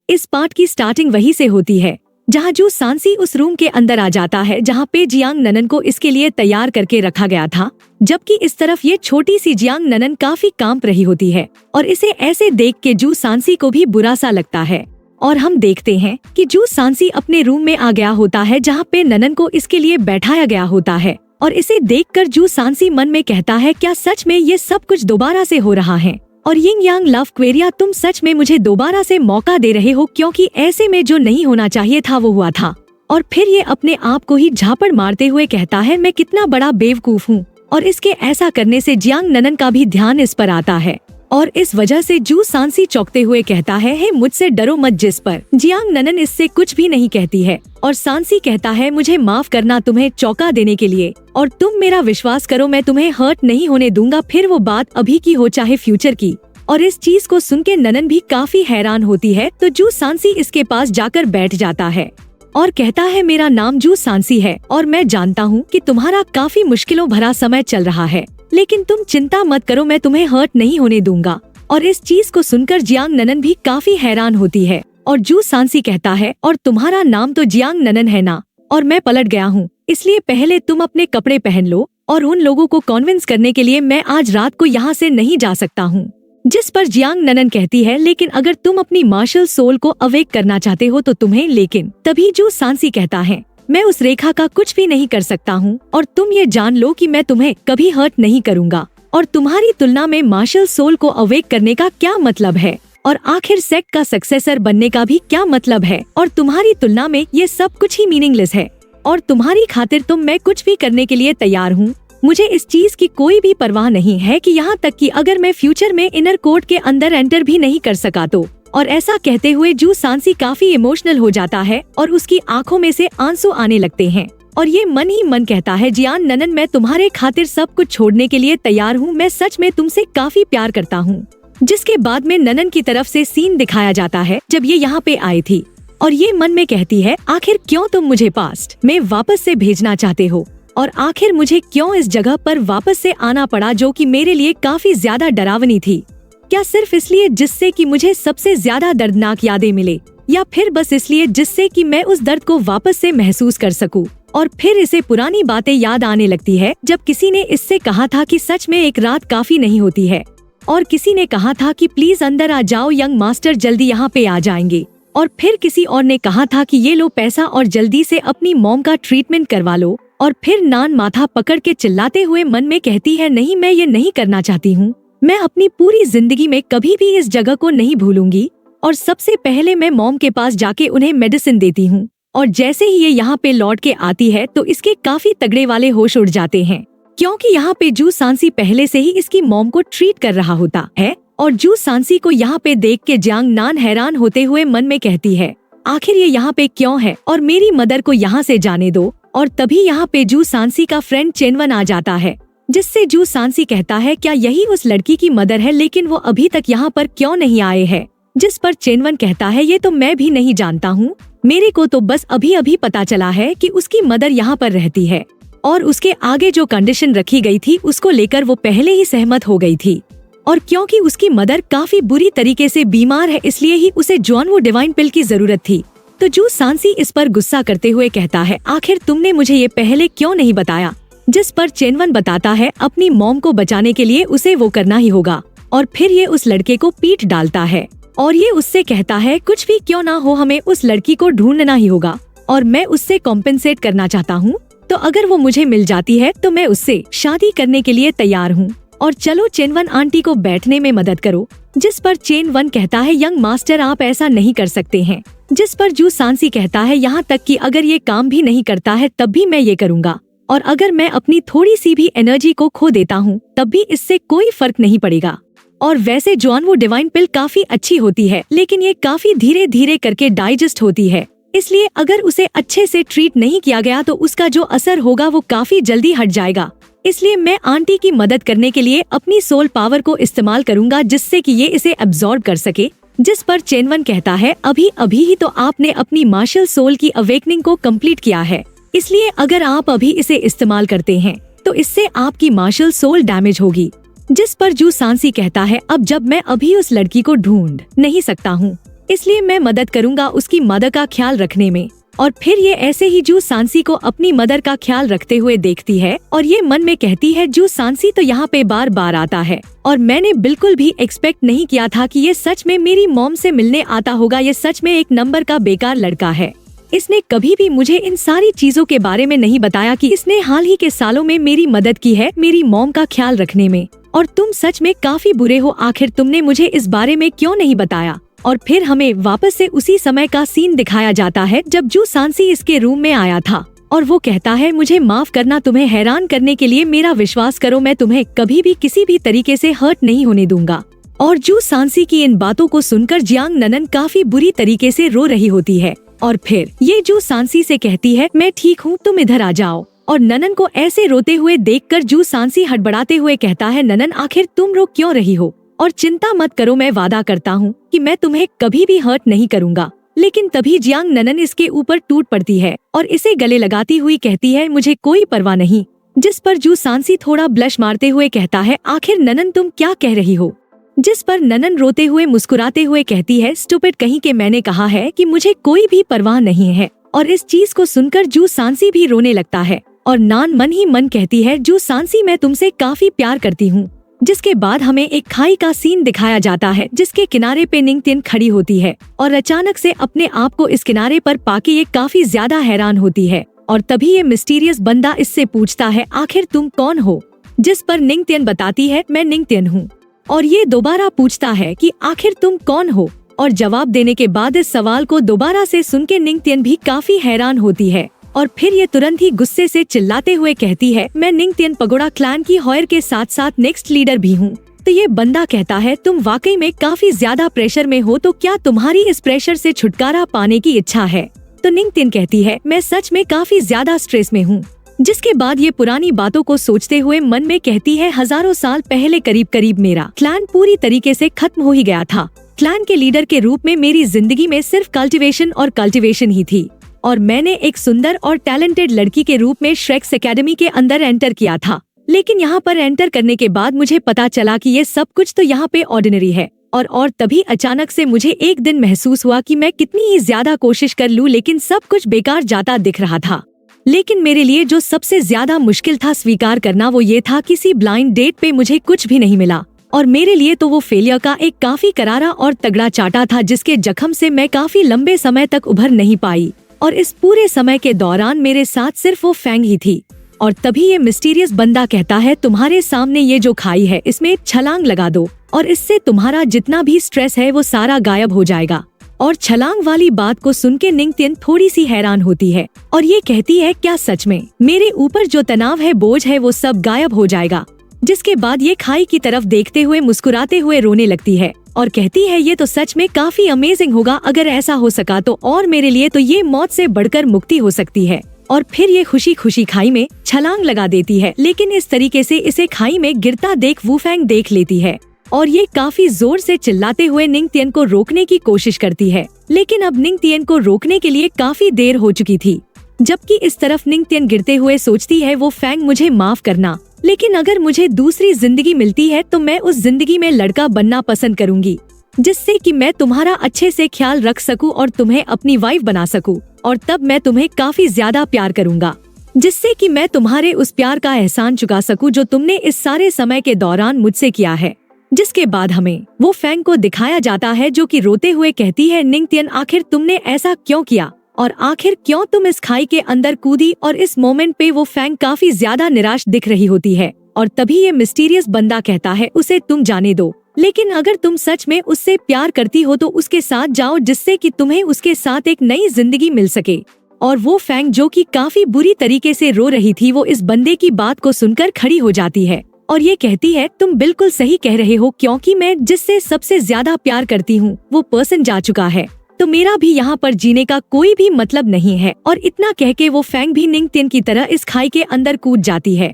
इस पार्ट की स्टार्टिंग वहीं से होती है जहाँ जू सांसी उस रूम के अंदर आ जाता है जहाँ पे जियांग ननन को इसके लिए तैयार करके रखा गया था, जबकि इस तरफ ये छोटी सी जियांग ननन काफी कांप रही होती है और इसे ऐसे देख के जू सांसी को भी बुरा सा लगता है। और हम देखते हैं कि जू सांसी अपने रूम में आ गया होता है जहाँ पे ननन को इसके लिए बैठाया गया होता है और इसे देखकर जू सांसी मन में कहता है, क्या सच में ये सब कुछ दोबारा से हो रहा है? और यिंग यांग लव क्वेरिया, तुम सच में मुझे दोबारा से मौका दे रहे हो, क्योंकि ऐसे में जो नहीं होना चाहिए था वो हुआ था। और फिर ये अपने आप को ही झापड़ मारते हुए कहता है, मैं कितना बड़ा बेवकूफ हूँ। और इसके ऐसा करने से जियांग ननन का भी ध्यान इस पर आता है और इस वजह से जू सांसी चौंकते हुए कहता है, हे मुझसे डरो मत। जिस पर जियांग ननन इससे कुछ भी नहीं कहती है और सांसी कहता है, मुझे माफ करना तुम्हें चौंका देने के लिए, और तुम मेरा विश्वास करो, मैं तुम्हें हर्ट नहीं होने दूंगा, फिर वो बात अभी की हो चाहे फ्यूचर की। और इस चीज को सुन के ननन भी काफी हैरान होती है, तो जू सांसी इसके पास जाकर बैठ जाता है और कहता है, मेरा नाम जू सांसी है और मैं जानता हूँ कि तुम्हारा काफी मुश्किलों भरा समय चल रहा है, लेकिन तुम चिंता मत करो, मैं तुम्हें हर्ट नहीं होने दूंगा। और इस चीज को सुनकर जियांग ननन भी काफी हैरान होती है और जू सांसी कहता है, और तुम्हारा नाम तो जियांग ननन है ना? और मैं पलट गया हूँ, इसलिए पहले तुम अपने कपड़े पहन लो, और उन लोगों को कन्विंस करने के लिए मैं आज रात को यहाँ से नहीं जा सकता हूँ। जिस पर जियांग ननन कहती है, लेकिन अगर तुम अपनी मार्शल सोल को अवेक करना चाहते हो तो तुम्हें। लेकिन तभी जू सांसी कहता है, मैं उस रेखा का कुछ भी नहीं कर सकता हूँ और तुम ये जान लो कि मैं तुम्हें कभी हर्ट नहीं करूँगा। और तुम्हारी तुलना में मार्शल सोल को अवेक करने का क्या मतलब है, और आखिर सेक्ट का सक्सेसर बनने का भी क्या मतलब है? और तुम्हारी तुलना में ये सब कुछ ही मीनिंगलेस है और तुम्हारी खातिर मैं कुछ भी करने के लिए तैयार हूँ। मुझे इस चीज की कोई भी परवाह नहीं है कि यहाँ तक कि अगर मैं फ्यूचर में इनर कोर्ट के अंदर एंटर भी नहीं कर सका तो। और ऐसा कहते हुए जू सांसी काफी इमोशनल हो जाता है और उसकी आंखों में से आंसू आने लगते हैं और ये मन ही मन कहता है, जियांग ननन, मैं तुम्हारे खातिर सब कुछ छोड़ने के लिए तैयार हूँ, मैं सच में तुमसे काफी प्यार करता हूँ। जिसके बाद में ननन की तरफ से सीन दिखाया जाता है जब ये यहाँ पे आई थी और ये मन में कहती है, आखिर क्यों तुम मुझे पास्ट में वापस से भेजना चाहते हो, और आखिर मुझे क्यों इस जगह पर वापस से आना पड़ा जो कि मेरे लिए काफी ज्यादा डरावनी थी? क्या सिर्फ इसलिए जिससे कि मुझे सबसे ज्यादा दर्दनाक यादें मिले, या फिर बस इसलिए जिससे कि मैं उस दर्द को वापस से महसूस कर सकूं? और फिर इसे पुरानी बातें याद आने लगती है जब किसी ने इससे कहा था कि सच में एक रात काफी नहीं होती है, और किसी ने कहा था कि प्लीज अंदर आ जाओ, यंग मास्टर जल्दी यहाँ पे आ जाएंगे। और फिर किसी और ने कहा था कि ये लो पैसा और जल्दी से अपनी मॉम का ट्रीटमेंट करवा लो। और फिर नान माथा पकड़ के चिल्लाते हुए मन में कहती है, नहीं, मैं ये नहीं करना चाहती हूँ, मैं अपनी पूरी जिंदगी में कभी भी इस जगह को नहीं भूलूंगी। और सबसे पहले मैं मॉम के पास जाके उन्हें मेडिसिन देती हूँ। और जैसे ही ये यहाँ पे लौट के आती है तो इसके काफी तगड़े वाले होश उड़ जाते हैं, क्योंकि यहाँ पे जू सांसी पहले से ही इसकी मॉम को ट्रीट कर रहा होता है। और जू सांसी को यहाँ पे देख के जियांग नान हैरान होते हुए मन में कहती है, आखिर ये यहाँ पे क्यों है, और मेरी मदर को यहाँ से जाने दो। और तभी यहाँ पे जू सांसी का फ्रेंड चेनवन आ जाता है, जिससे जू सांसी कहता है, क्या यही उस लड़की की मदर है, लेकिन वो अभी तक यहाँ पर क्यों नहीं आए हैं? जिस पर चेनवन कहता है, ये तो मैं भी नहीं जानता हूँ, मेरे को तो बस अभी अभी पता चला है कि उसकी मदर यहाँ पर रहती है, और उसके आगे जो कंडीशन रखी गई थी उसको लेकर वो पहले ही सहमत हो गई थी। और क्योंकि उसकी मदर काफी बुरी तरीके से बीमार है, इसलिए ही उसे जॉनवू डिवाइन पिल की जरूरत थी। तो जू सांसी इस पर गुस्सा करते हुए कहता है, आखिर तुमने मुझे ये पहले क्यों नहीं बताया? जिस पर चेनवन बताता है, अपनी मॉम को बचाने के लिए उसे वो करना ही होगा। और फिर ये उस लड़के को पीट डालता है और ये उससे कहता है, कुछ भी क्यों ना हो, हमें उस लड़की को ढूंढना ही होगा और मैं उससे कॉम्पेंसेट करना चाहता हूँ। तो अगर वो मुझे मिल जाती है तो मैं उससे शादी करने के लिए तैयार हूँ, और चलो चेनवन आंटी को बैठने में मदद करो। जिस पर चेनवन कहता है, यंग मास्टर आप ऐसा नहीं कर सकते हैं। जिस पर जू सांसी कहता है, यहाँ तक कि अगर ये काम भी नहीं करता है तब भी मैं ये करूँगा, और अगर मैं अपनी थोड़ी सी भी एनर्जी को खो देता हूँ तब भी इससे कोई फर्क नहीं पड़ेगा। और वैसे जॉनवू डिवाइन पिल काफी अच्छी होती है, लेकिन ये काफी धीरे धीरे करके डाइजेस्ट होती है, इसलिए अगर उसे अच्छे से ट्रीट नहीं किया गया तो उसका जो असर होगा वो काफी जल्दी हट जाएगा। इसलिए मैं आंटी की मदद करने के लिए अपनी सोल पावर को इस्तेमाल करूंगा, जिससे कि ये इसे एब्जॉर्ब कर सके। जिस पर चेनवन कहता है, अभी अभी ही तो आपने अपनी मार्शल सोल की अवेकनिंग को कंप्लीट किया है, इसलिए अगर आप अभी इसे इस्तेमाल करते हैं तो इससे आपकी मार्शल सोल डैमेज होगी। जिस पर जू सांसी कहता है, अब जब मैं अभी उस लड़की को ढूंढ नहीं सकता हूँ इसलिए मैं मदद करूंगा उसकी मदर का ख्याल रखने में। और फिर ये ऐसे ही जू सांसी को अपनी मदर का ख्याल रखते हुए देखती है और ये मन में कहती है जू सांसी तो यहाँ पे बार बार आता है और मैंने बिल्कुल भी एक्सपेक्ट नहीं किया था कि ये सच में मेरी मॉम से मिलने आता होगा। ये सच में एक नंबर का बेकार लड़का है। इसने कभी भी मुझे इन सारी चीजों के बारे में नहीं बताया कि इसने हाल ही के सालों में मेरी मदद की है मेरी मॉम का ख्याल रखने में। और तुम सच में काफी बुरे हो, आखिर तुमने मुझे इस बारे में क्यों नहीं बताया। और फिर हमें वापस से उसी समय का सीन दिखाया जाता है जब जू सांसी इसके रूम में आया था और वो कहता है मुझे माफ करना तुम्हें हैरान करने के लिए, मेरा विश्वास करो मैं तुम्हें कभी भी किसी भी तरीके से हर्ट नहीं होने दूंगा। और जू सांसी की इन बातों को सुनकर जियांग ननन काफी बुरी तरीके से रो रही होती है और फिर ये जू सांसी से कहती है मैं ठीक हूँ, तुम इधर आ जाओ। और ननन को ऐसे रोते हुए देखकर जू सांसी हड़बड़ाते हुए कहता है ननन आखिर तुम रो क्यों रही हो, और चिंता मत करो मैं वादा करता हूँ कि मैं तुम्हें कभी भी हर्ट नहीं करूँगा। लेकिन तभी जियांग ननन इसके ऊपर टूट पड़ती है और इसे गले लगाती हुई कहती है मुझे कोई परवाह नहीं। जिस पर जू सांसी थोड़ा ब्लश मारते हुए कहता है आखिर ननन तुम क्या कह रही हो। जिस पर ननन रोते हुए मुस्कुराते हुए कहती है स्टूपिड कहीं के, मैंने कहा है कि मुझे कोई भी परवाह नहीं है। और इस चीज को सुनकर जू सांसी भी रोने लगता है और नान मन ही मन कहती है जू सांसी मैं तुमसे काफी प्यार करती हूँ। जिसके बाद हमें एक खाई का सीन दिखाया जाता है जिसके किनारे पे निंगतियन खड़ी होती है और अचानक से अपने आप को इस किनारे पर पाके ये काफी ज्यादा हैरान होती है। और तभी ये मिस्टीरियस बंदा इससे पूछता है आखिर तुम कौन हो। जिस पर निंगतियन बताती है मैं निंगतियन हूँ। और ये दोबारा पूछता है कि आखिर तुम कौन हो। और जवाब देने के बाद इस सवाल को दोबारा से सुन के निंगतियन भी काफी हैरान होती है और फिर ये तुरंत ही गुस्से से चिल्लाते हुए कहती है मैं निंगतियन पगोड़ा क्लैन की हॉयर के साथ साथ नेक्स्ट लीडर भी हूँ। तो ये बंदा कहता है तुम वाकई में काफी ज्यादा प्रेशर में हो, तो क्या तुम्हारी इस प्रेशर से छुटकारा पाने की इच्छा है। तो निंगतियन कहती है मैं सच में काफी ज्यादा स्ट्रेस में हूँ। जिसके बाद ये पुरानी बातों को सोचते हुए मन में कहती है हजारों साल पहले करीब करीब मेरा क्लैन पूरी तरीके से खत्म हो ही गया था। क्लैन के लीडर के रूप में मेरी जिंदगी में सिर्फ कल्टिवेशन ही थी और मैंने एक सुंदर और टैलेंटेड लड़की के रूप में श्रेक्स एकेडमी के अंदर एंटर किया था। लेकिन यहाँ पर एंटर करने के बाद मुझे पता चला कि ये सब कुछ तो यहाँ पे ऑर्डिनरी है और तभी अचानक से मुझे एक दिन महसूस हुआ कि मैं कितनी ही ज्यादा कोशिश कर लूँ लेकिन सब कुछ बेकार जाता दिख रहा था। लेकिन मेरे लिए जो सबसे ज्यादा मुश्किल था स्वीकार करना वो ये था किसी ब्लाइंड डेट पे मुझे कुछ भी नहीं मिला और मेरे लिए तो वो फेलियर का एक काफी करारा और तगड़ा चाटा था जिसके जख्म से मैं काफी लंबे समय तक उभर नहीं पाई। और इस पूरे समय के दौरान मेरे साथ सिर्फ वो फैंग ही थी। और तभी ये मिस्टीरियस बंदा कहता है तुम्हारे सामने ये जो खाई है इसमें छलांग लगा दो और इससे तुम्हारा जितना भी स्ट्रेस है वो सारा गायब हो जाएगा। और छलांग वाली बात को सुन के निंगतियन थोड़ी सी हैरान होती है और ये कहती है क्या सच में मेरे ऊपर जो तनाव है बोझ है वो सब गायब हो जाएगा। जिसके बाद ये खाई की तरफ देखते हुए मुस्कुराते हुए रोने लगती है और कहती है ये तो सच में काफी अमेजिंग होगा अगर ऐसा हो सका तो, और मेरे लिए तो ये मौत से बढ़कर मुक्ति हो सकती है। और फिर ये खुशी खुशी खाई में छलांग लगा देती है। लेकिन इस तरीके से इसे खाई में गिरता देख वूफैंग देख लेती है और ये काफी जोर से चिल्लाते हुए निंगतियन को रोकने की कोशिश करती है। लेकिन अब निंगतियन को रोकने के लिए काफी देर हो चुकी थी। जबकि इस तरफ निंगतियन गिरते हुए सोचती है वो फैंग मुझे माफ करना, लेकिन अगर मुझे दूसरी जिंदगी मिलती है तो मैं उस जिंदगी में लड़का बनना पसंद करूंगी जिससे कि मैं तुम्हारा अच्छे से ख्याल रख सकूं और तुम्हें अपनी वाइफ बना सकूं और तब मैं तुम्हें काफी ज्यादा प्यार करूंगा जिससे कि मैं तुम्हारे उस प्यार का एहसान चुका सकूं जो तुमने इस सारे समय के दौरान मुझसे किया है। जिसके बाद हमें वो फैंग को दिखाया जाता है जो कि रोते हुए कहती है निंगतियन आखिर तुमने ऐसा क्यों किया और आखिर क्यों तुम इस खाई के अंदर कूदी। और इस मोमेंट पे वो फैंग काफी ज्यादा निराश दिख रही होती है और तभी ये मिस्टीरियस बंदा कहता है उसे तुम जाने दो, लेकिन अगर तुम सच में उससे प्यार करती हो तो उसके साथ जाओ जिससे कि तुम्हें उसके साथ एक नई जिंदगी मिल सके। और वो फैंग जो कि काफी बुरी तरीके से रो रही थी वो इस बंदे की बात को सुनकर खड़ी हो जाती है और ये कहती है तुम बिल्कुल सही कह रहे हो क्योंकि मैं जिससे सबसे ज्यादा प्यार करती हूँ वो पर्सन जा चुका है तो मेरा भी यहाँ पर जीने का कोई भी मतलब नहीं है। और इतना कह के वो फैंग भी निंगतियन की तरह इस खाई के अंदर कूद जाती है।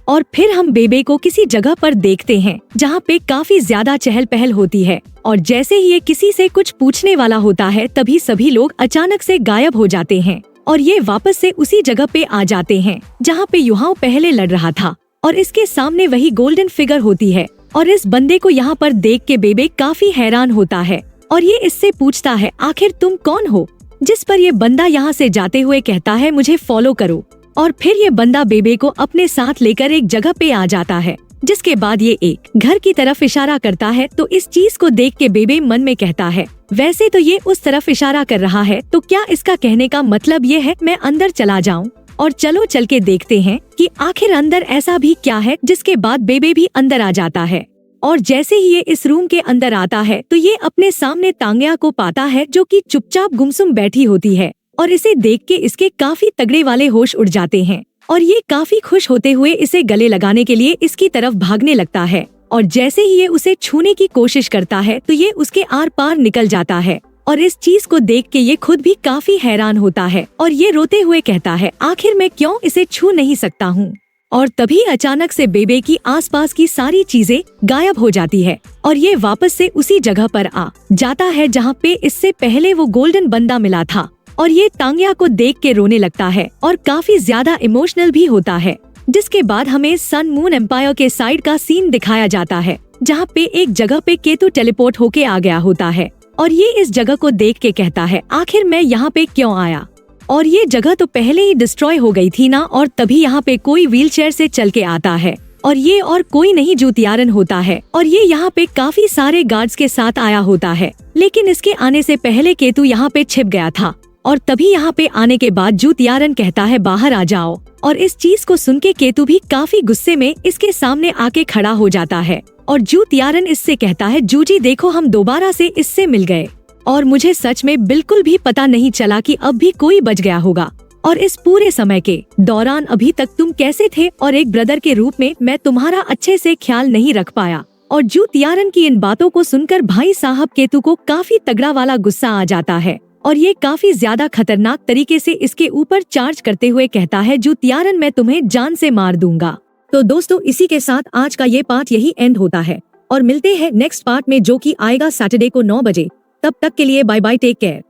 और फिर हम बेबे को किसी जगह पर देखते हैं जहाँ पे काफी ज्यादा चहल पहल होती है और जैसे ही ये किसी से कुछ पूछने वाला होता है तभी सभी लोग अचानक से गायब हो जाते हैं और ये वापस से उसी जगह पे आ जाते हैं जहाँ पे युहाओ पहले लड़ रहा था और इसके सामने वही गोल्डन फिगर होती है। और इस बंदे को यहाँ पर देख के बेबे काफी हैरान होता है और ये इससे पूछता है आखिर तुम कौन हो, जिस पर ये बंदा यहाँ से जाते हुए कहता है मुझे फॉलो करो। और फिर ये बंदा बेबे को अपने साथ लेकर एक जगह पे आ जाता है, जिसके बाद ये एक घर की तरफ इशारा करता है। तो इस चीज को देख के बेबे मन में कहता है वैसे तो ये उस तरफ इशारा कर रहा है, तो क्या इसका कहने का मतलब ये है मैं अंदर चला जाऊं? और चलो चल के देखते हैं कि आखिर अंदर ऐसा भी क्या है। जिसके बाद बेबे भी अंदर आ जाता है और जैसे ही ये इस रूम के अंदर आता है तो ये अपने सामने तांग्या को पाता है, जो कि चुपचाप गुमसुम बैठी होती है। और इसे देख के इसके काफी तगड़े वाले होश उड़ जाते हैं और ये काफी खुश होते हुए इसे गले लगाने के लिए इसकी तरफ भागने लगता है। और जैसे ही ये उसे छूने की कोशिश करता है तो ये उसके आर पार निकल जाता है। और इस चीज को देख के ये खुद भी काफी हैरान होता है और ये रोते हुए कहता है आखिर मैं क्यों इसे छू नहीं सकता हूँ। और तभी अचानक से बेबे की आसपास की सारी चीजें गायब हो जाती है और ये वापस से उसी जगह पर आ जाता है जहाँ पे इससे पहले वो गोल्डन बंदा मिला था। और ये तांग्या को देख के रोने लगता है और काफी ज्यादा इमोशनल भी होता है। जिसके बाद हमें सन मून एम्पायर के साइड का सीन दिखाया जाता है, जहाँ पे एक जगह पे केतु टेलीपोर्ट होके आ गया होता है और ये इस जगह को देख के कहता है आखिर मैं यहाँ पे क्यों आया। और ये जगह तो पहले ही डिस्ट्रॉय हो गई थी ना। और तभी यहाँ पे कोई व्हीलचेयर से चल के आता है और ये और कोई नहीं जूतियारन होता है। और ये यहाँ पे काफी सारे गार्ड्स के साथ आया होता है, लेकिन इसके आने से पहले केतु यहाँ पे छिप गया था। और तभी यहाँ पे आने के बाद जूतियारन कहता है बाहर आ जाओ। और इस चीज को सुन के केतु भी काफी गुस्से में इसके सामने आके खड़ा हो जाता है। और जूतियारन इससे कहता है जूजी देखो हम दोबारा से इससे मिल गए और मुझे सच में बिल्कुल भी पता नहीं चला कि अब भी कोई बच गया होगा। और इस पूरे समय के दौरान अभी तक तुम कैसे थे और एक ब्रदर के रूप में मैं तुम्हारा अच्छे से ख्याल नहीं रख पाया। और जूतियारन की इन बातों को सुनकर भाई साहब केतु को काफी तगड़ा वाला गुस्सा आ जाता है और ये काफी ज्यादा खतरनाक तरीके से इसके ऊपर चार्ज करते हुए कहता है जूतियारन मैं तुम्हें जान से मार दूंगा। तो दोस्तों इसी के साथ आज का ये पार्ट यही एंड होता है और मिलते हैं नेक्स्ट पार्ट में, जो कि आएगा सैटरडे को 9 बजे। तब तक के लिए बाय बाय, टेक केयर।